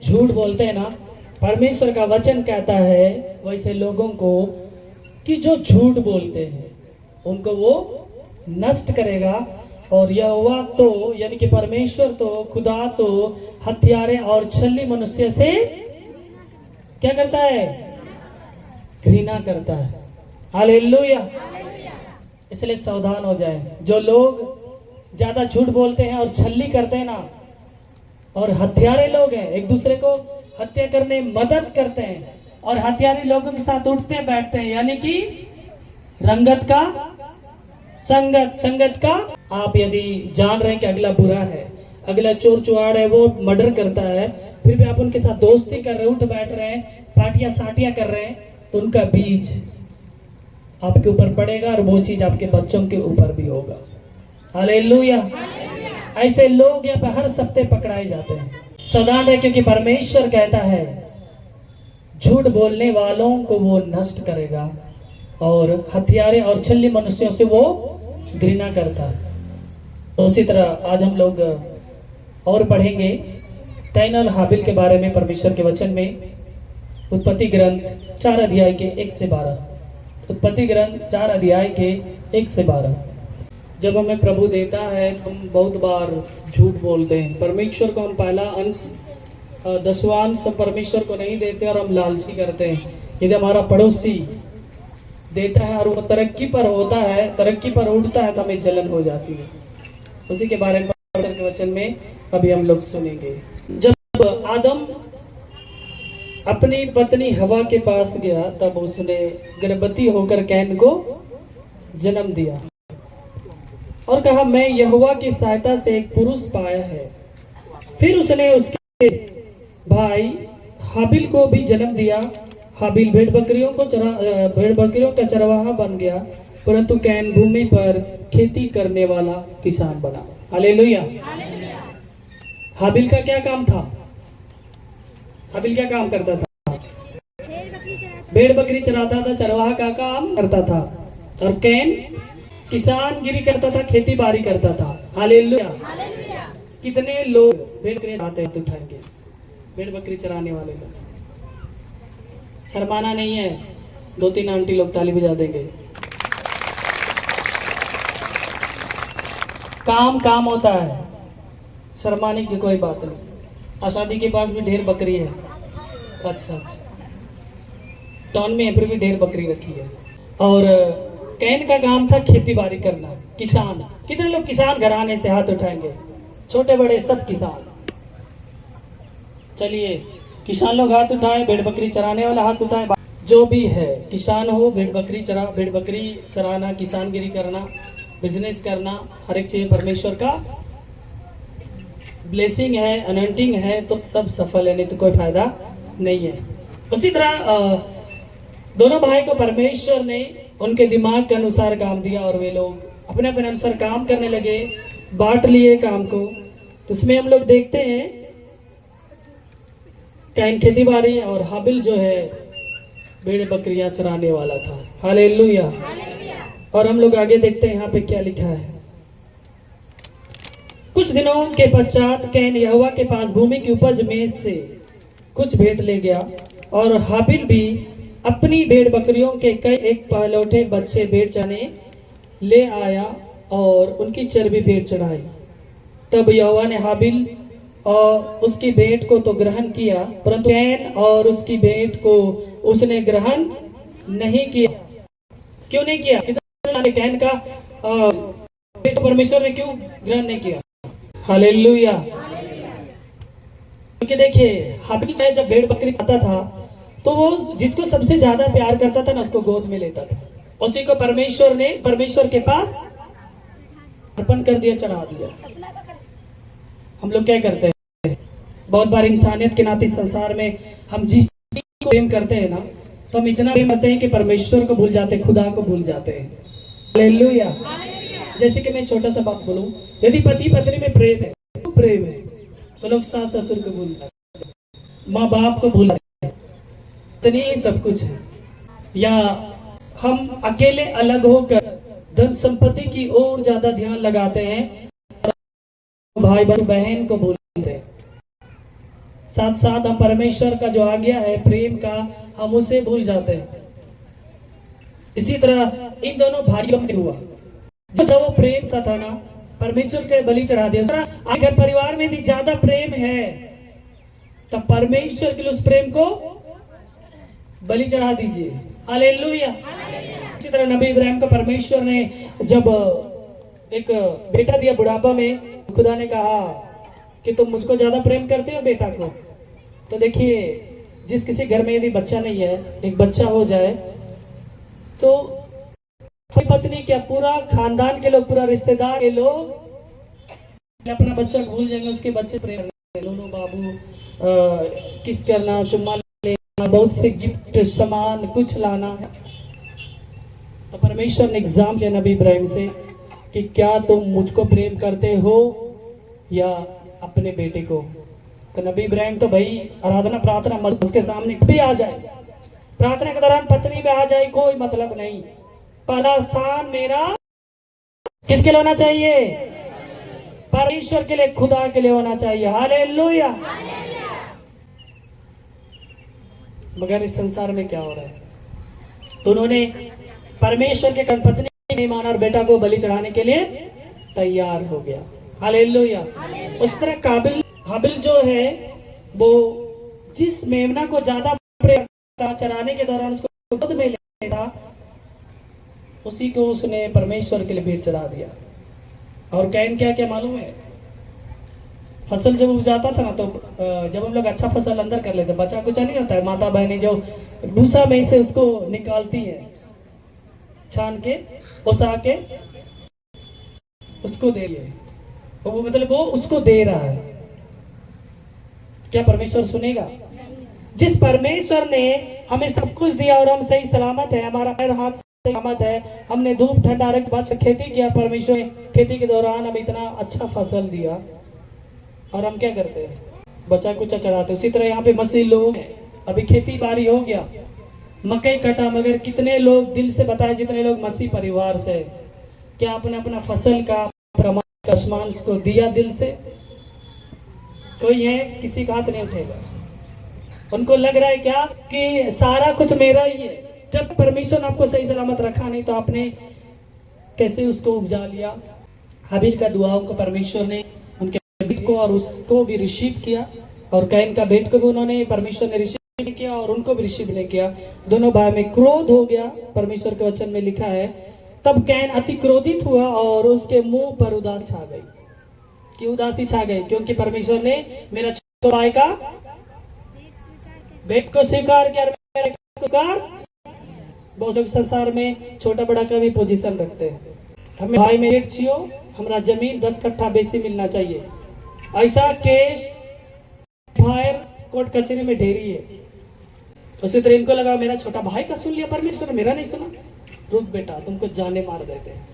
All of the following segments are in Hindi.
झूठ बोलते हैं ना, परमेश्वर का वचन कहता है वैसे लोगों को कि जो झूठ बोलते हैं उनको वो नष्ट करेगा। और यहोवा तो यानी कि परमेश्वर तो खुदा तो हत्यारे और छली मनुष्य से क्या करता है? घृणा करता है। हालेलुया। इसलिए सावधान हो जाए। जो लोग ज्यादा झूठ बोलते हैं और छली करते हैं ना, और हत्यारे लोग हैं, एक दूसरे को हत्या करने में मदद करते हैं और हत्यारे लोगों के साथ उठते बैठते हैं, यानी कि रंगत का संगत का। आप यदि जान रहे हैं कि अगला बुरा है, अगला चोर चुआड़ है, वो मर्डर करता है, फिर भी आप उनके साथ दोस्ती कर रहे हैं, उठ बैठ रहे हैं, पार्टियां साटियां कर रहे हैं, तो उनका बीज आपके ऊपर पड़ेगा और वो चीज आपके बच्चों के ऊपर भी होगा। हालेलुया। ऐसे लोग यहाँ पे हर सप्ताह पकड़ाए जाते हैं। सावधान रहे, क्योंकि परमेश्वर कहता है झूठ बोलने वालों को वो नष्ट करेगा और हत्यारे और छल्ली मनुष्यों से वो घृणा करता है। तो उसी तरह आज हम लोग और पढ़ेंगे कैन और हाबिल के बारे में परमेश्वर के वचन में। उत्पत्ति ग्रंथ 4 अध्याय के 1 से 12। उत्पत्ति ग्रंथ 4 अध्याय के 1 से 12। जब हमें प्रभु देता है तो हम बहुत बार झूठ बोलते हैं। परमेश्वर को हम पहला अंश 10वां अंश परमेश्वर को नहीं देते और हम लालची करते हैं। यदि हमारा पड़ोसी देता है और वो तरक्की पर होता है, तरक्की पर उठता है, तो हमें जलन हो जाती है। उसी के बारे में परमेश्वर के वचन में अभी हम लोग सुनेंगे। जब आदम अपनी पत्नी हवा के पास गया तब उसने गर्भवती होकर कैन को जन्म दिया और कहा मैं यहोवा की सहायता से एक पुरुष पाया है। फिर उसने उसके भाई हाबिल को भी जन्म दिया। हाबिल भेड़ बकरियों का चरवाहा बन गया, परंतु कैन भूमि पर खेती करने वाला किसान बना। हालेलुया। हाबिल का क्या काम था? हाबिल क्या काम करता था? भेड़ बकरी चराता था, चरवाहा का काम करता था। और कैन किसानगिरी करता था, खेती बाड़ी करता था। हालेलुया। कितने लोग भेड़ बकरी चराते उठाएंगे? भेड़ बकरी चराने वाले लोग शर्माना नहीं है। 2-3 आंटी लोग ताली बजा देंगे। काम होता है, शर्माने की कोई बात नहीं। आशादी के पास भी ढेर बकरी है। अच्छा, टाउन में फिर भी ढेर बकरी रखी है। और कैन का काम था खेती बाड़ी करना, किसान। कितने लोग किसान घराने से हाथ उठाएंगे? छोटे बड़े सब किसान। चलिए, किसान लोग हाथ उठाए, भेड़ बकरी चराने वाला हाथ उठाए। जो भी है, किसान हो, भेड़ बकरी चराना, किसानगिरी करना, बिजनेस करना, हर एक चीज परमेश्वर का ब्लेसिंग है, अनंटिंग है, तो सब सफल है, नहीं तो कोई फायदा नहीं है। उसी तरह दोनों भाई को परमेश्वर ने उनके दिमाग के अनुसार काम दिया और वे लोग अपने अपने अनुसार काम करने लगे, बांट लिए काम को। तो इसमें हम लोग देखते हैं कैन खेती बाड़ी और हाबिल जो है भेड़ बकरियां चराने वाला था। हालेलुया। और हम लोग आगे देखते हैं यहाँ पे क्या लिखा है। कुछ दिनों के पश्चात कैन यहोवा के पास भूमि की उपज में से कुछ भेंट ले गया और हाबिल भी अपनी भेड़ बकरियों के कई एक पहलौठे बच्चे भेड़ चराने ले आया और उनकी चर्बी भेड़ चढ़ाई। तब यहोवा ने हाबिल और उसकी भेंट को तो ग्रहण किया, परंतु कैन और उसकी भेंट को उसने ग्रहण नहीं किया। क्यों नहीं किया? कैन का परमेश्वर ने क्यों ग्रहण नहीं किया? हालेलुया। क्योंकि देखिए, हाबिल चाहे जब भेड़ बकरी खाता था तो वो जिसको सबसे ज्यादा प्यार करता था ना, उसको गोद में लेता था। उसी को परमेश्वर के पास अर्पण कर दिया, चढ़ा दिया। हम लोग क्या करते हैं? बहुत बार इंसानियत के नाते संसार में हम जिस चीज को प्रेम करते हैं ना, तो हम इतना प्रेम करते हैं कि परमेश्वर को भूल जाते हैं, खुदा को भूल जाते हैं। हालेलुया। जैसे कि मैं छोटा सा बात बोलूं, यदि पति पत्नी में प्रेम है तो लोग सास ससुर को भूल जाते हैं, माँ बाप को भूल जाते हैं, इतनी सब कुछ है। या हम अकेले अलग होकर धन संपत्ति की ओर ज्यादा ध्यान लगाते हैं, भाई बहन को भूलते हैं। साथ साथ हम परमेश्वर का जो आज्ञा है प्रेम का, हम उसे भूल जाते हैं। इसी तरह इन दोनों भाइयों में हुआ, जब वो प्रेम का था ना, परमेश्वर के बलि चढ़ा दिया। अगर परिवार में भी ज्यादा प्रेम है तब परमेश्वर के लिए उस प्रेम को बलि चढ़ा दीजिए। हालेलुया। इसी तरह नबी इब्राहिम को परमेश्वर ने जब एक बेटा दिया बुढ़ापा में, खुदा ने कहा कि तुम मुझको ज्यादा प्रेम करते हो बेटा को। तो देखिए, जिस किसी घर में यदि बच्चा नहीं है, एक बच्चा हो जाए तो पत्नी क्या पूरा खानदान के लोग, पूरा रिश्तेदार के लोग अपना बच्चा भूल जाएंगे, उसके बच्चे प्रेम करेंगे। लोनो बाबू किस करना, चुम्मा लेना, बहुत से गिफ्ट सामान कुछ लाना है। तो परमेश्वर ने एग्जाम लिया नबी इब्राहिम से कि क्या तुम मुझको प्रेम करते हो या अपने बेटे को। तो नबी इब्राहिम तो भाई आराधना प्रार्थना उसके सामने भी आ जाए, प्रार्थना के दौरान पत्नी में आ जाए, कोई मतलब नहीं। पहला स्थान मेरा किसके लिए होना चाहिए? परमेश्वर के लिए, खुदा के लिए होना चाहिए। हालेलुया। मगर इस संसार में क्या हो रहा है, तो उन्होंने परमेश्वर के पत्नी नहीं माना और बेटा को बलि चढ़ाने के लिए तैयार हो गया। हालेलुया। उस तरह काबिल हाबिल जो है वो जिस मेमना को ज्यादा प्रेम था, चराने के दौरान उसको खुद में लेता, उसी को उसने परमेश्वर के लिए भेंट चढ़ा दिया। और कैन क्या क्या मालूम है, फसल जब उपजाता था ना, तो जब हम लोग अच्छा फसल अंदर कर लेते, बचा कुछ नहीं होता है, माता बहनें जो भूसा में से उसको निकालती है, छान के उसा के उसको दे रही है, तो वो मतलब वो उसको दे रहा है। क्या परमेश्वर सुनेगा? जिस परमेश्वर ने हमें सब कुछ दिया और हम सही सलामत है, हमारा पैर हाथ से सलामत है, हमने धूप ठंडा खेती किया, परमेश्वर ने खेती के दौरान हमें इतना अच्छा फसल दिया, और हम क्या करते हैं? बचा कुचा चढ़ाते। उसी तरह यहाँ पे मसीह लोग हैं, अभी खेती बाड़ी हो गया, मकई कटा, मगर कितने लोग दिल से बताए, जितने लोग मसीह परिवार से, क्या आपने अपना फसल का आसमान को दिया दिल से? कोई है? किसी का हाथ नहीं उठेगा। उनको लग रहा है क्या कि सारा कुछ मेरा ही है। जब परमेश्वर ने आपको सही सलामत रखा नहीं, तो आपने कैसे उसको उपजा लिया? हाबिल का दुआओं को परमेश्वर ने उनके बेट को और उसको भी रिसीव किया, और कैन का बेट को भी उन्होंने परमेश्वर ने रिसीव किया और उनको भी रिसीव नहीं किया। दोनों भाई में क्रोध हो गया। परमेश्वर के वचन में लिखा है, तब कैन अति क्रोधित हुआ और उसके मुंह पर उदासी छा गई। कि उदासी छा गई क्योंकि परमेश्वर ने मेरा छोटे भाई का बेट को स्वीकार किया, बहुत लोग संसार में छोटा बड़ा का भी पोजीशन रखते हैं। हमें भाई में बेट छियो, हमारा जमीन 10 कट्ठा बेसी मिलना चाहिए, ऐसा केस फायर कोर्ट कचहरी में ढेरी है। तो उसी तरह इनको लगा मेरा छोटा भाई का सुन लिया परमेश्वर, मेरा नहीं सुना, रुक बेटा तुमको जाने मार देते हैं,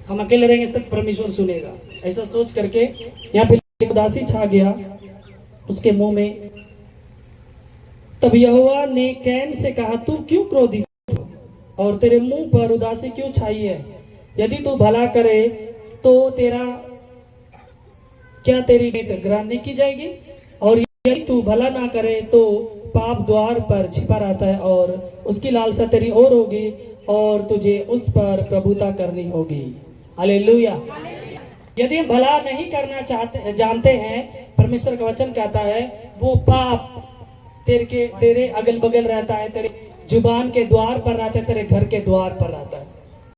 हम अकेले रहेंगे सब परमेश्वर सुनेगा। ऐसा सोच करके यहाँ पे उदासी छा गया उसके मुंह में। तब यहोवा ने कैन से कहा, तू क्यों क्रोधित हो और तेरे मुंह पर उदासी क्यों छाई है? यदि तू भला करे तो तेरी भेंट ग्रहण नहीं की जाएगी, और यदि तू भला ना करे तो पाप द्वार पर छिपा रहता है और उसकी लालसा तेरी ओर होगी और तुझे उस पर प्रभुता करनी होगी। हालेलुया। यदि हम भला नहीं करना जानते हैं, परमेश्वर का वचन कहता है वो पाप तेरे अगल बगल रहता है, तेरे जुबान के द्वार पर रहता है, तेरे घर के द्वार पर रहता है।